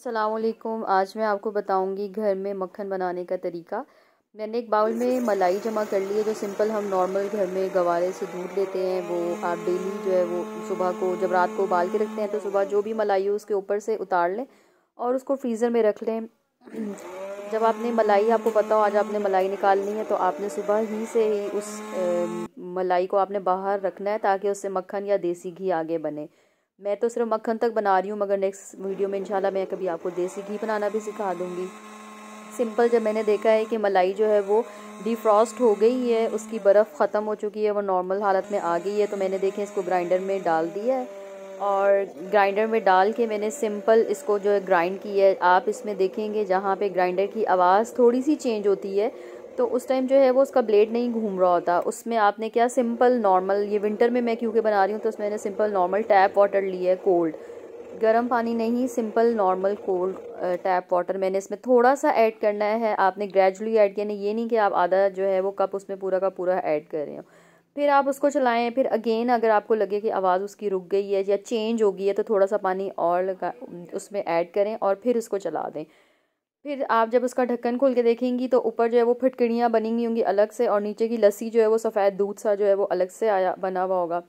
अस्सलामुअलैकुम। आज मैं आपको बताऊंगी घर में मक्खन बनाने का तरीका। मैंने एक बाउल में मलाई जमा कर ली है, जो सिंपल हम नॉर्मल घर में गवारे से दूध लेते हैं। वो आप डेली जो है वो सुबह को जब रात को उबाल के रखते हैं तो सुबह जो भी मलाई हो उसके ऊपर से उतार लें और उसको फ्रीज़र में रख लें। जब आपने मलाई, आपको पता हो आज आपने मलाई निकालनी है तो आपने सुबह ही से ही उस मलाई को आपने बाहर रखना है ताकि उससे मक्खन या देसी घी आगे बने। मैं तो सिर्फ मक्खन तक बना रही हूँ, मगर नेक्स्ट वीडियो में इंशाल्लाह मैं कभी आपको देसी घी बनाना भी सिखा दूँगी। सिंपल जब मैंने देखा है कि मलाई जो है वो डिफ्रॉस्ट हो गई है, उसकी बर्फ़ ख़त्म हो चुकी है, वो नॉर्मल हालत में आ गई है, तो मैंने देखें इसको ग्राइंडर में डाल दिया है और ग्राइंडर में डाल के मैंने सिंपल इसको जो है ग्राइंड किया है। आप इसमें देखेंगे जहाँ पे ग्राइंडर की आवाज़ थोड़ी सी चेंज होती है तो उस टाइम जो है वो उसका ब्लेड नहीं घूम रहा होता। उसमें आपने क्या सिंपल नॉर्मल, ये विंटर में मैं क्योंकि बना रही हूँ तो उसमें मैंने सिंपल नॉर्मल टैप वाटर लिया है, कोल्ड, गर्म पानी नहीं, simple normal cold tap water मैंने इसमें थोड़ा सा ऐड करना है। आपने ग्रेजुअली ऐड किया, ये नहीं कि आप आधा जो है वो कप उसमें पूरा का पूरा ऐड कर रहे हो। फिर आप उसको चलाएं। फिर अगेन अगर आपको लगे कि आवाज़ उसकी रुक गई है या चेंज हो गई है तो थोड़ा सा पानी और लगा उसमें ऐड करें और फिर उसको चला दें। फिर आप जब उसका ढक्कन खोल के देखेंगी तो ऊपर जो है वो फिटकड़ियाँ बनी हुई होंगी अलग से, और नीचे की लस्सी जो है वो सफ़ेद दूध सा जो है वो अलग से आया बना हुआ होगा।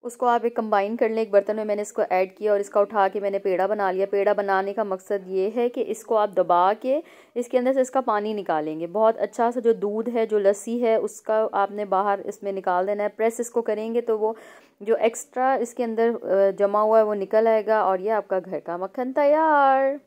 उसको आप एक कंबाइन कर लें, एक बर्तन में मैंने इसको ऐड किया और इसका उठा के मैंने पेड़ा बना लिया। पेड़ा बनाने का मकसद ये है कि इसको आप दबा के इसके अंदर से इसका पानी निकालेंगे। बहुत अच्छा सा जो दूध है, जो लस्सी है, उसका आपने बाहर इसमें निकाल देना है। प्रेस इसको करेंगे तो वो जो एक्स्ट्रा इसके अंदर जमा हुआ है वो निकल आएगा और ये आपका घर का मक्खन तैयार।